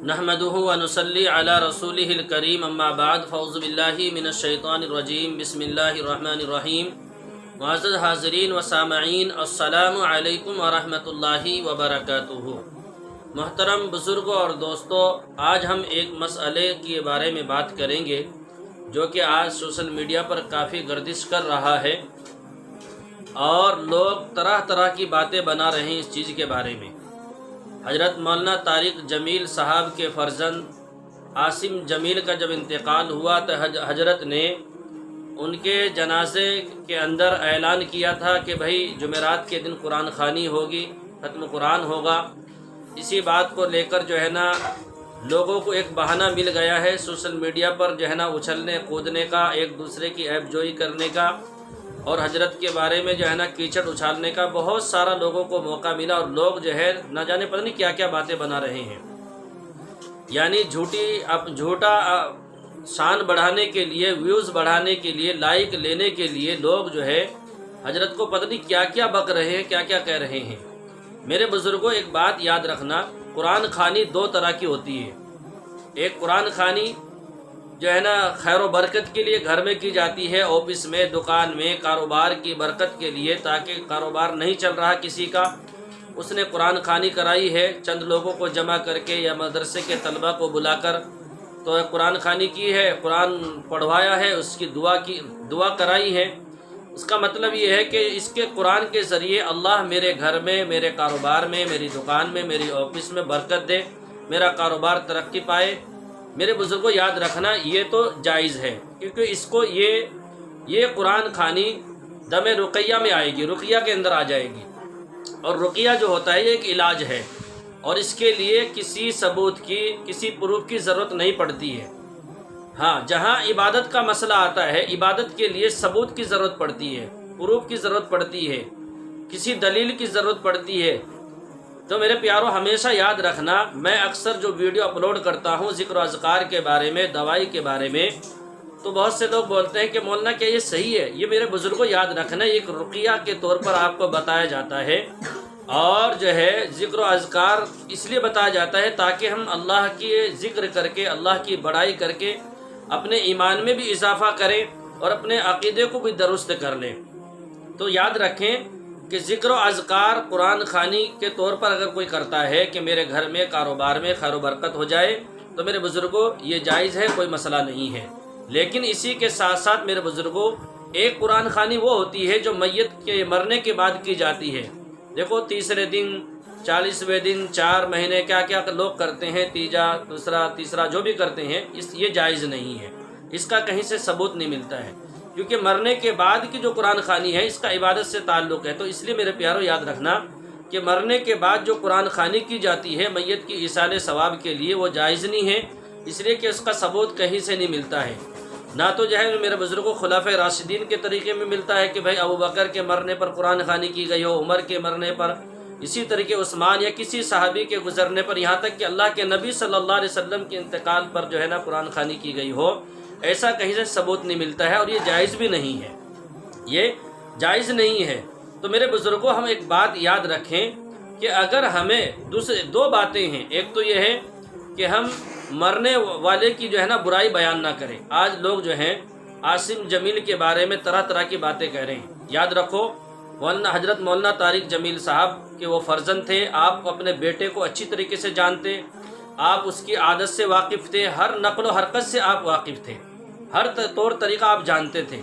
نحمدہ و نصلی علی رسولہ الکریم اما بعد فاعوذ باللہ من الشیطان الرجیم بسم اللہ الرحمن الرحیم معزز حاضرین و سامعین السلام علیکم ورحمۃ اللہ وبرکاتہ۔ محترم بزرگوں اور دوستو، آج ہم ایک مسئلے کے بارے میں بات کریں گے جو کہ آج سوشل میڈیا پر کافی گردش کر رہا ہے اور لوگ طرح طرح کی باتیں بنا رہے ہیں اس چیز کے بارے میں۔ حضرت مولانا طارق جمیل صاحب کے فرزند عاصم جمیل کا جب انتقال ہوا تو حضرت نے ان کے جنازے کے اندر اعلان کیا تھا کہ بھائی جمعرات کے دن قرآن خوانی ہوگی، ختم قرآن ہوگا۔ اسی بات کو لے کر جو ہے نا لوگوں کو ایک بہانہ مل گیا ہے سوشل میڈیا پر جو ہے نا اچھلنے کودنے کا، ایک دوسرے کی عیب جوئی کرنے کا اور حضرت کے بارے میں جو ہے نا کیچڑ اچھالنے کا بہت سارا لوگوں کو موقع ملا، اور لوگ جو ہے نہ جانے پتہ نہیں کیا کیا باتیں بنا رہے ہیں۔ یعنی جھوٹا شان بڑھانے کے لیے، ویوز بڑھانے کے لیے، لائک لینے کے لیے لوگ جو ہے حضرت کو پتہ نہیں کیا کیا بک رہے ہیں، کیا کیا کہہ رہے ہیں۔ میرے بزرگوں، ایک بات یاد رکھنا، قرآن خوانی دو طرح کی ہوتی ہے۔ ایک قرآن خوانی جو ہے نا خیر و برکت کے لیے گھر میں کی جاتی ہے، آفس میں، دکان میں، کاروبار کی برکت کے لیے، تاکہ کاروبار نہیں چل رہا کسی کا، اس نے قرآن خوانی کرائی ہے چند لوگوں کو جمع کر کے یا مدرسے کے طلبہ کو بلا کر، تو قرآن خوانی کی ہے، قرآن پڑھوایا ہے، اس کی دعا کرائی ہے۔ اس کا مطلب یہ ہے کہ اس کے قرآن کے ذریعے اللہ میرے گھر میں، میرے کاروبار میں، میری دکان میں، میری آفس میں برکت دے، میرا کاروبار ترقی پائے۔ میرے بزرگوں، یاد رکھنا یہ تو جائز ہے، کیونکہ اس کو یہ قرآن خوانی دم رقیہ میں آئے گی، رقیہ کے اندر آ جائے گی، اور رقیہ جو ہوتا ہے یہ ایک علاج ہے، اور اس کے لیے کسی ثبوت کی، کسی پروف کی ضرورت نہیں پڑتی ہے۔ ہاں، جہاں عبادت کا مسئلہ آتا ہے، عبادت کے لیے ثبوت کی ضرورت پڑتی ہے، پروف کی ضرورت پڑتی ہے، کسی دلیل کی ضرورت پڑتی ہے۔ تو میرے پیارو، ہمیشہ یاد رکھنا، میں اکثر جو ویڈیو اپلوڈ کرتا ہوں ذکر و اذکار کے بارے میں، دوائی کے بارے میں، تو بہت سے لوگ بولتے ہیں کہ مولانا کیا یہ صحیح ہے؟ یہ میرے بزرگوں یاد رکھنا، ایک رقیہ کے طور پر آپ کو بتایا جاتا ہے، اور جو ہے ذکر و اذکار اس لیے بتایا جاتا ہے تاکہ ہم اللہ کی ذکر کر کے، اللہ کی بڑائی کر کے اپنے ایمان میں بھی اضافہ کریں اور اپنے عقیدے کو بھی درست کر لیں۔ تو یاد رکھیں کہ ذکر و اذکار قرآن خوانی کے طور پر اگر کوئی کرتا ہے کہ میرے گھر میں، کاروبار میں خیر و برکت ہو جائے، تو میرے بزرگوں یہ جائز ہے، کوئی مسئلہ نہیں ہے۔ لیکن اسی کے ساتھ ساتھ میرے بزرگوں، ایک قرآن خوانی وہ ہوتی ہے جو میت کے مرنے کے بعد کی جاتی ہے۔ دیکھو، تیسرے دن، 40ویں دن، 4 مہینے، کیا کیا لوگ کرتے ہیں، تیسرا جو بھی کرتے ہیں، یہ جائز نہیں ہے، اس کا کہیں سے ثبوت نہیں ملتا ہے، کیونکہ مرنے کے بعد کی جو قرآن خوانی ہے اس کا عبادت سے تعلق ہے۔ تو اس لیے میرے پیارو یاد رکھنا کہ مرنے کے بعد جو قرآن خوانی کی جاتی ہے میت کی ایصال ثواب کے لیے، وہ جائز نہیں ہے، اس لیے کہ اس کا ثبوت کہیں سے نہیں ملتا ہے۔ نہ تو جو ہے میرے بزرگوں خلفائے راشدین کے طریقے میں ملتا ہے کہ بھائی ابو بکر کے مرنے پر قرآن خوانی کی گئی ہو، عمر کے مرنے پر، اسی طریقے عثمان یا کسی صحابی کے گزرنے پر، یہاں تک کہ اللہ کے نبی صلی اللہ علیہ وسلم کے انتقال پر جو ہے نا قرآن خوانی کی گئی ہو، ایسا کہیں سے ثبوت نہیں ملتا ہے، اور یہ جائز بھی نہیں ہے، یہ جائز نہیں ہے۔ تو میرے بزرگوں، ہم ایک بات یاد رکھیں کہ اگر ہمیں دو باتیں ہیں، ایک تو یہ ہے کہ ہم مرنے والے کی جو ہے نا برائی بیان نہ کریں۔ آج لوگ جو ہیں عاصم جمیل کے بارے میں طرح طرح کی باتیں کہہ رہے ہیں۔ یاد رکھو، حضرت مولانا طارق جمیل صاحب کے وہ فرزند تھے، آپ اپنے بیٹے کو اچھی طریقے سے جانتے، آپ اس کی عادت سے واقف تھے، ہر نقل و حرکت سے آپ واقف تھے، ہر طور طریقہ آپ جانتے تھے۔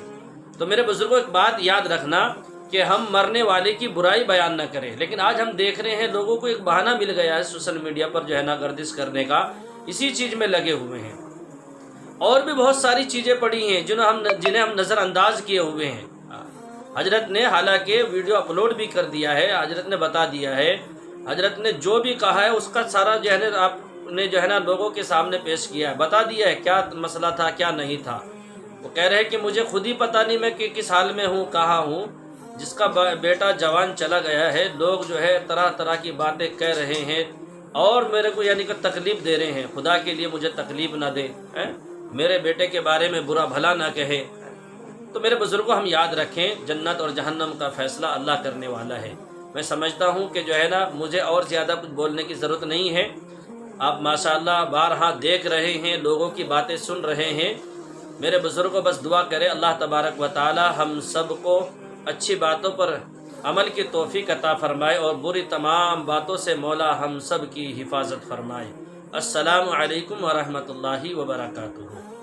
تو میرے بزرگوں، ایک بات یاد رکھنا کہ ہم مرنے والے کی برائی بیان نہ کریں، لیکن آج ہم دیکھ رہے ہیں لوگوں کو ایک بہانہ مل گیا ہے سوشل میڈیا پر جو ہے نا گردش کرنے کا، اسی چیز میں لگے ہوئے ہیں۔ اور بھی بہت ساری چیزیں پڑی ہیں جنہیں ہم نظر انداز کیے ہوئے ہیں۔ حضرت نے حالانکہ ویڈیو اپلوڈ بھی کر دیا ہے، حضرت نے بتا دیا ہے، حضرت نے جو بھی کہا ہے اس کا سارا جو ہے نا آپ نے جو ہے نا لوگوں کے سامنے پیش کیا ہے، بتا دیا ہے کیا مسئلہ تھا، کیا نہیں تھا۔ وہ کہہ رہے ہیں کہ مجھے خود ہی پتہ نہیں میں کس حال میں ہوں، کہاں ہوں، جس کا بیٹا جوان چلا گیا ہے، لوگ جو ہے طرح طرح کی باتیں کہہ رہے ہیں اور میرے کو یعنی کہ تکلیف دے رہے ہیں۔ خدا کے لیے مجھے تکلیف نہ دے، میرے بیٹے کے بارے میں برا بھلا نہ کہے۔ تو میرے بزرگوں، ہم یاد رکھیں جنت اور جہنم کا فیصلہ اللہ کرنے والا ہے۔ میں سمجھتا ہوں کہ جو ہے نا مجھے اور زیادہ کچھ بولنے کی ضرورت نہیں ہے، آپ ماشاءاللہ بارہا دیکھ رہے ہیں، لوگوں کی باتیں سن رہے ہیں۔ میرے بزرگوں بس دعا کرے اللہ تبارک و تعالی ہم سب کو اچھی باتوں پر عمل کی توفیق عطا فرمائے اور بری تمام باتوں سے مولا ہم سب کی حفاظت فرمائے۔ السلام علیکم ورحمۃ اللہ وبرکاتہ۔